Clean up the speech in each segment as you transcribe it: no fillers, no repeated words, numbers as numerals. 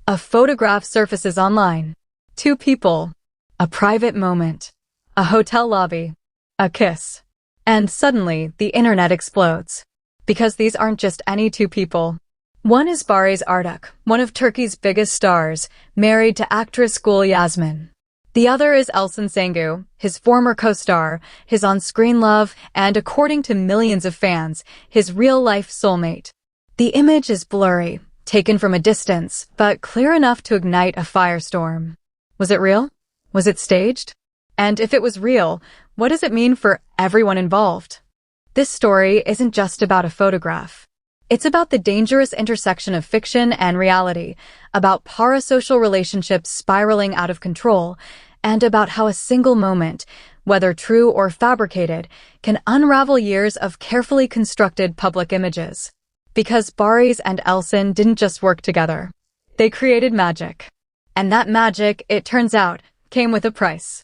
A photograph surfaces online. Two people. A private moment. A hotel lobby. A kiss. And suddenly, the internet explodes. Because these aren't just any two people. One is Barış Arduç, one of Turkey's biggest stars, married to actress Gül Yasmin. The other is Elçin Sangu, his former co-star, his on-screen love, and according to millions of fans, his real-life soulmate. The image is blurry, taken from a distance, but clear enough to ignite a firestorm. Was it real? Was it staged? And if it was real, what does it mean for everyone involved? This story isn't just about a photograph. It's about the dangerous intersection of fiction and reality, about parasocial relationships spiraling out of control, and about how a single moment, whether true or fabricated, can unravel years of carefully constructed public images. Because Barış and Elçin didn't just work together. They created magic. And that magic, it turns out, came with a price.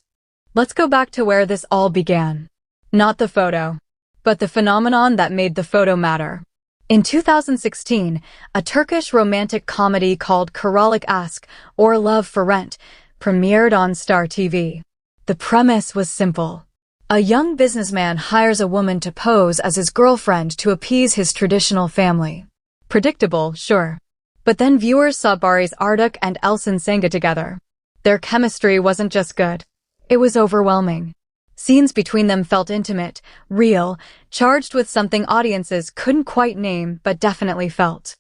Let's go back to where this all began. Not the photo, but the phenomenon that made the photo matter. In 2016, a Turkish romantic comedy called Kiralık Aşk, or Love for Rent, premiered on Star TV. The premise was simple. A young businessman hires a woman to pose as his girlfriend to appease his traditional family. Predictable, sure. But then viewers saw Barış Arduç and Elçin Sangu together. Their chemistry wasn't just good. It was overwhelming. Scenes between them felt intimate, real, charged with something audiences couldn't quite name but definitely felt.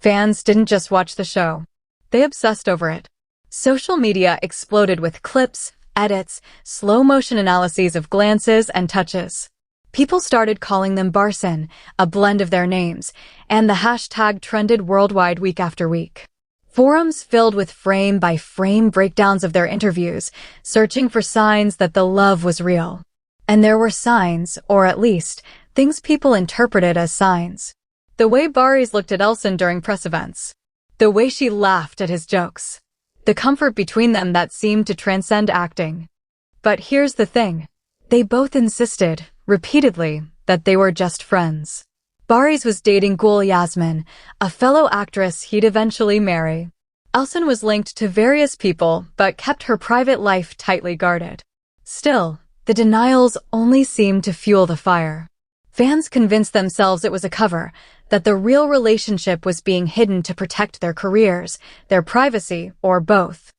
Fans didn't just watch the show. They obsessed over it. Social media exploded with clips, edits, slow-motion analyses of glances and touches. People started calling them Barsin, a blend of their names, and the hashtag trended worldwide week after week. Forums filled with frame-by-frame breakdowns of their interviews, searching for signs that the love was real. And there were signs, or at least, things people interpreted as signs. The way Barış looked at Elçin during press events. The way she laughed at his jokes. The comfort between them that seemed to transcend acting. But here's the thing. They both insisted, repeatedly, that they were just friends. Barış was dating Gül Yasmin, a fellow actress he'd eventually marry. Elçin was linked to various people, but kept her private life tightly guarded. Still, the denials only seemed to fuel the fire. Fans convinced themselves it was a cover, that the real relationship was being hidden to protect their careers, their privacy, or both.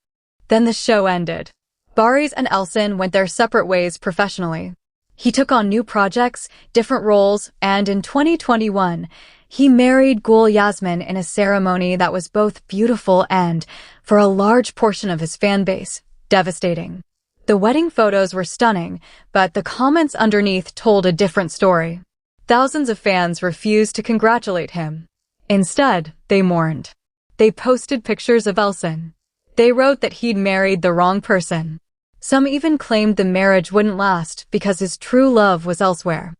Then the show ended. Barış and Elçin went their separate ways professionally. He took on new projects, different roles, and in 2021, he married Gül Yasmin in a ceremony that was both beautiful and, for a large portion of his fan base, devastating. The wedding photos were stunning, but the comments underneath told a different story. Thousands of fans refused to congratulate him. Instead, they mourned. They posted pictures of Elçin. They wrote that he'd married the wrong person. Some even claimed the marriage wouldn't last because his true love was elsewhere.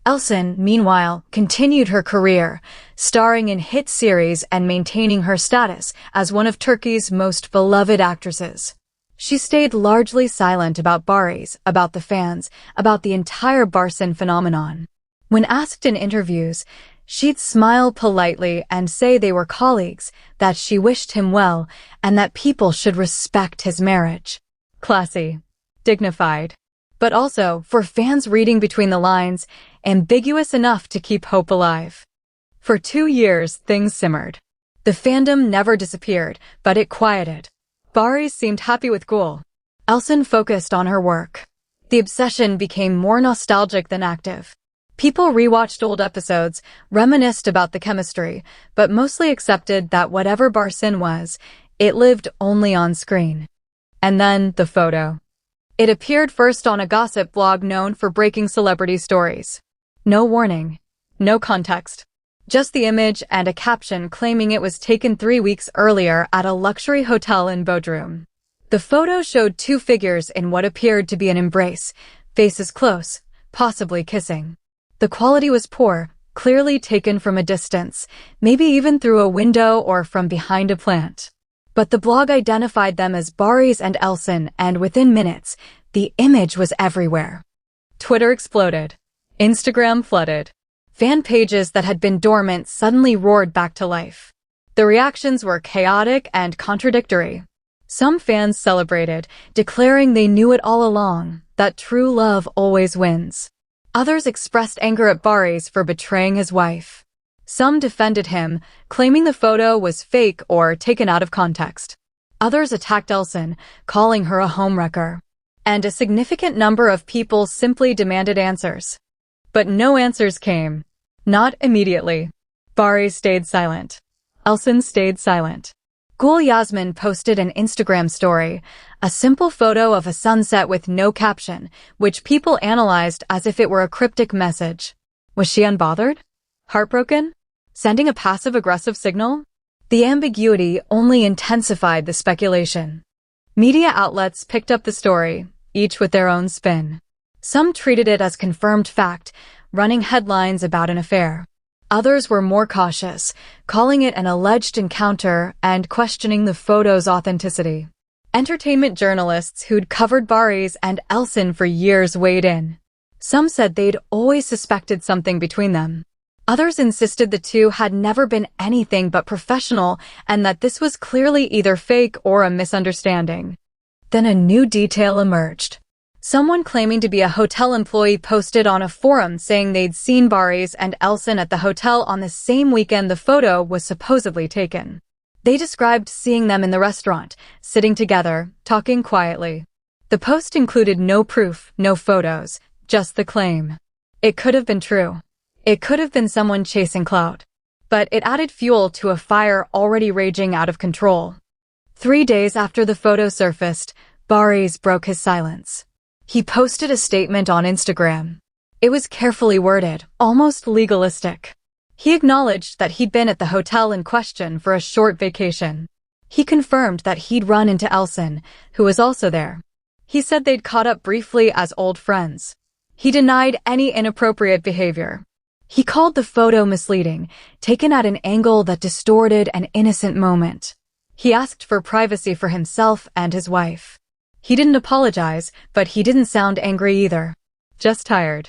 Elçin, meanwhile, continued her career, starring in hit series and maintaining her status as one of Turkey's most beloved actresses. She stayed largely silent about Barış, about the fans, about the entire Barsin phenomenon. When asked in interviews, she'd smile politely and say they were colleagues, that she wished him well, and that people should respect his marriage. Classy, dignified, but also, for fans reading between the lines, ambiguous enough to keep hope alive. For 2 years, things simmered. The fandom never disappeared, but it quieted. Barış seemed happy with Gül. Elçin focused on her work. The obsession became more nostalgic than active. People rewatched old episodes, reminisced about the chemistry, but mostly accepted that whatever Barsin was, it lived only on screen. And then, the photo. It appeared first on a gossip blog known for breaking celebrity stories. No warning. No context. Just the image and a caption claiming it was taken 3 weeks earlier at a luxury hotel in Bodrum. The photo showed two figures in what appeared to be an embrace, faces close, possibly kissing. The quality was poor, clearly taken from a distance, maybe even through a window or from behind a plant. But the blog identified them as Barış and Elçin, and within minutes, the image was everywhere. Twitter exploded. Instagram flooded. Fan pages that had been dormant suddenly roared back to life. The reactions were chaotic and contradictory. Some fans celebrated, declaring they knew it all along, that true love always wins. Others expressed anger at Barış for betraying his wife. Some defended him, claiming the photo was fake or taken out of context. Others attacked Elçin, calling her a homewrecker. And a significant number of people simply demanded answers. But no answers came. Not immediately. Barış stayed silent. Elçin stayed silent. Gül Yasmin posted an Instagram story, a simple photo of a sunset with no caption, which people analyzed as if it were a cryptic message. Was she unbothered? Heartbroken? Sending a passive-aggressive signal? The ambiguity only intensified the speculation. Media outlets picked up the story, each with their own spin. Some treated it as confirmed fact, running headlines about an affair. Others were more cautious, calling it an alleged encounter and questioning the photo's authenticity. Entertainment journalists who'd covered Barış and Elçin for years weighed in. Some said they'd always suspected something between them. Others insisted the two had never been anything but professional and that this was clearly either fake or a misunderstanding. Then a new detail emerged. Someone claiming to be a hotel employee posted on a forum saying they'd seen Barış and Elçin at the hotel on the same weekend the photo was supposedly taken. They described seeing them in the restaurant, sitting together, talking quietly. The post included no proof, no photos, just the claim. It could have been true. It could have been someone chasing clout. But it added fuel to a fire already raging out of control. 3 days after the photo surfaced, Barış broke his silence. He posted a statement on Instagram. It was carefully worded, almost legalistic. He acknowledged that he'd been at the hotel in question for a short vacation. He confirmed that he'd run into Elçin, who was also there. He said they'd caught up briefly as old friends. He denied any inappropriate behavior. He called the photo misleading, taken at an angle that distorted an innocent moment. He asked for privacy for himself and his wife. He didn't apologize, but he didn't sound angry either. Just tired.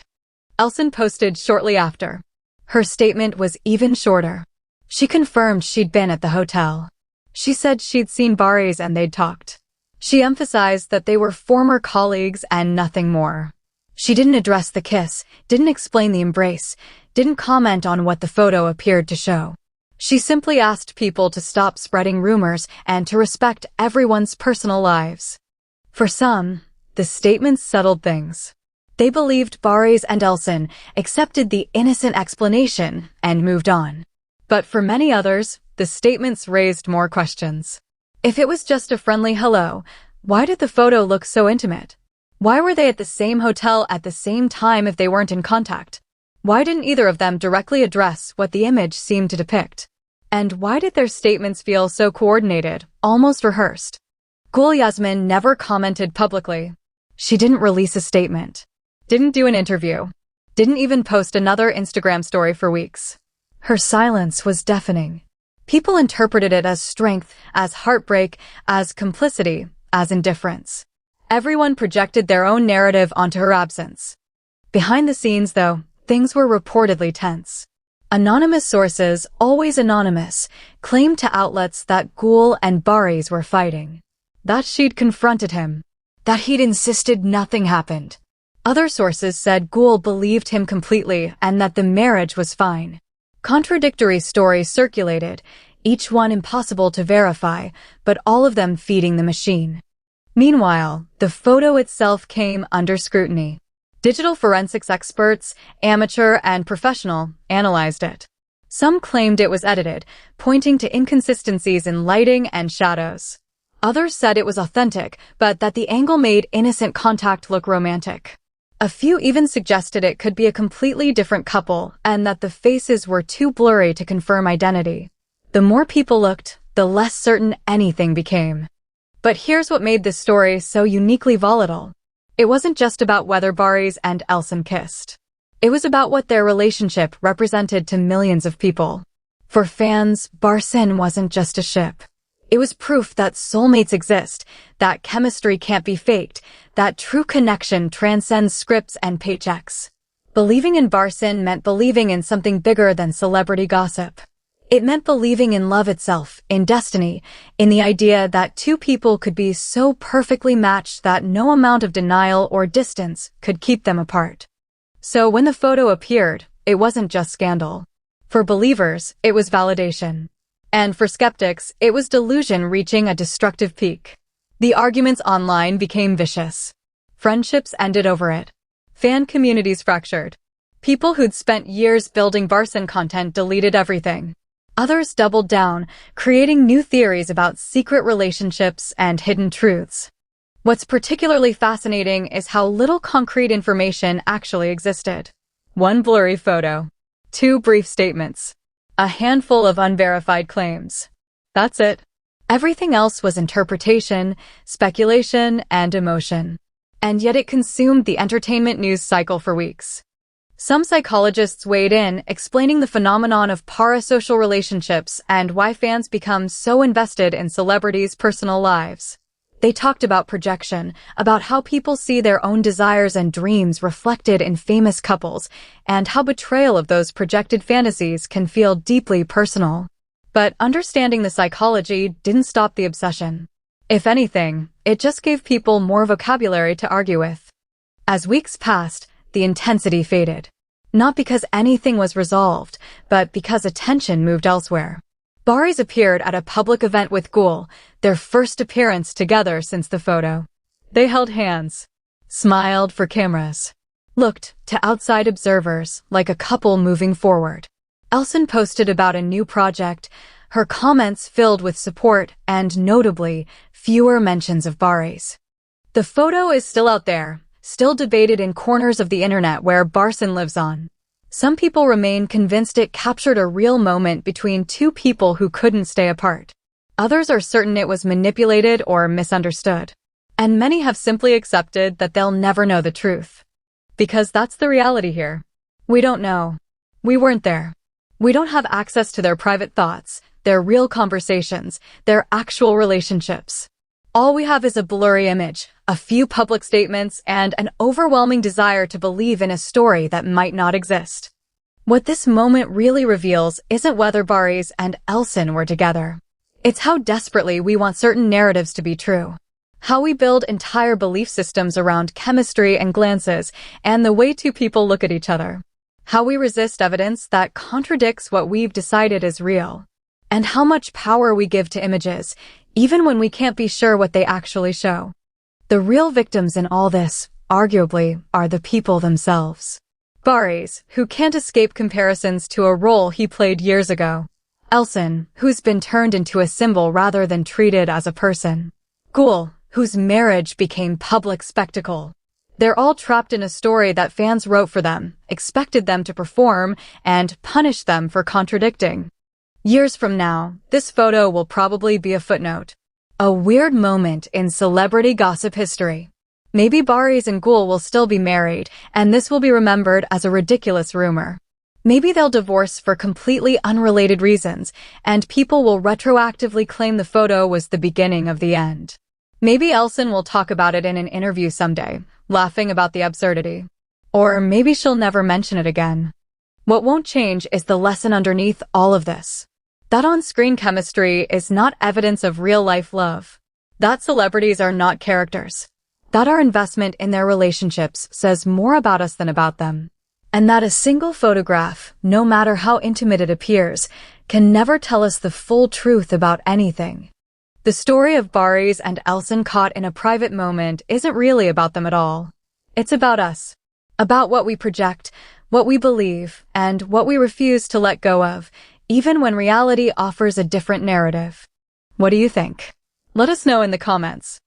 Elçin posted shortly after. Her statement was even shorter. She confirmed she'd been at the hotel. She said she'd seen Barış and they'd talked. She emphasized that they were former colleagues and nothing more. She didn't address the kiss, didn't explain the embrace, didn't comment on what the photo appeared to show. She simply asked people to stop spreading rumors and to respect everyone's personal lives. For some, the statements settled things. They believed Barış and Elçin, accepted the innocent explanation, and moved on. But for many others, the statements raised more questions. If it was just a friendly hello, why did the photo look so intimate? Why were they at the same hotel at the same time if they weren't in contact? Why didn't either of them directly address what the image seemed to depict? And why did their statements feel so coordinated, almost rehearsed? Gül Yasmin never commented publicly. She didn't release a statement. Didn't do an interview. Didn't even post another Instagram story for weeks. Her silence was deafening. People interpreted it as strength, as heartbreak, as complicity, as indifference. Everyone projected their own narrative onto her absence. Behind the scenes, though, things were reportedly tense. Anonymous sources, always anonymous, claimed to outlets that Gül and Barış were fighting. That she'd confronted him. That he'd insisted nothing happened. Other sources said Gül believed him completely and that the marriage was fine. Contradictory stories circulated, each one impossible to verify, but all of them feeding the machine. Meanwhile, the photo itself came under scrutiny. Digital forensics experts, amateur and professional, analyzed it. Some claimed it was edited, pointing to inconsistencies in lighting and shadows. Others said it was authentic, but that the angle made innocent contact look romantic. A few even suggested it could be a completely different couple and that the faces were too blurry to confirm identity. The more people looked, the less certain anything became. But here's what made this story so uniquely volatile. It wasn't just about whether Barış and Elçin kissed. It was about what their relationship represented to millions of people. For fans, Barış wasn't just a ship. It was proof that soulmates exist, that chemistry can't be faked, that true connection transcends scripts and paychecks. Believing in Barış meant believing in something bigger than celebrity gossip. It meant believing in love itself, in destiny, in the idea that two people could be so perfectly matched that no amount of denial or distance could keep them apart. So when the photo appeared, it wasn't just scandal. For believers, it was validation. And for skeptics, it was delusion reaching a destructive peak. The arguments online became vicious. Friendships ended over it. Fan communities fractured. People who'd spent years building Barson content deleted everything. Others doubled down, creating new theories about secret relationships and hidden truths. What's particularly fascinating is how little concrete information actually existed. One blurry photo, two brief statements, a handful of unverified claims. That's it. Everything else was interpretation, speculation, and emotion. And yet it consumed the entertainment news cycle for weeks. Some psychologists weighed in, explaining the phenomenon of parasocial relationships and why fans become so invested in celebrities' personal lives. They talked about projection, about how people see their own desires and dreams reflected in famous couples, and how betrayal of those projected fantasies can feel deeply personal. But understanding the psychology didn't stop the obsession. If anything, it just gave people more vocabulary to argue with. As weeks passed, the intensity faded. Not because anything was resolved, but because attention moved elsewhere. Baris appeared at a public event with Gul, their first appearance together since the photo. They held hands, smiled for cameras, looked to outside observers like a couple moving forward. Elçin posted about a new project, her comments filled with support and, notably, fewer mentions of Baris. The photo is still out there, still debated in corners of the internet where Barson lives on. Some people remain convinced it captured a real moment between two people who couldn't stay apart. Others are certain it was manipulated or misunderstood. And many have simply accepted that they'll never know the truth. Because that's the reality here. We don't know. We weren't there. We don't have access to their private thoughts, their real conversations, their actual relationships. All we have is a blurry image, a few public statements, and an overwhelming desire to believe in a story that might not exist. What this moment really reveals isn't whether Baris and Elçin were together. It's how desperately we want certain narratives to be true. How we build entire belief systems around chemistry and glances and the way two people look at each other. How we resist evidence that contradicts what we've decided is real. And how much power we give to images, even when we can't be sure what they actually show. The real victims in all this, arguably, are the people themselves. Baris, who can't escape comparisons to a role he played years ago. Elçin, who's been turned into a symbol rather than treated as a person. Gul, whose marriage became public spectacle. They're all trapped in a story that fans wrote for them, expected them to perform, and punished them for contradicting. Years from now, this photo will probably be a footnote. A weird moment in celebrity gossip history. Maybe Baris and Gul will still be married, and this will be remembered as a ridiculous rumor. Maybe they'll divorce for completely unrelated reasons, and people will retroactively claim the photo was the beginning of the end. Maybe Elçin will talk about it in an interview someday, laughing about the absurdity. Or maybe she'll never mention it again. What won't change is the lesson underneath all of this. That on-screen chemistry is not evidence of real-life love. That celebrities are not characters. That our investment in their relationships says more about us than about them. And that a single photograph, no matter how intimate it appears, can never tell us the full truth about anything. The story of Baris and Elçin caught in a private moment isn't really about them at all. It's about us. About what we project, what we believe, and what we refuse to let go of, even when reality offers a different narrative. What do you think? Let us know in the comments.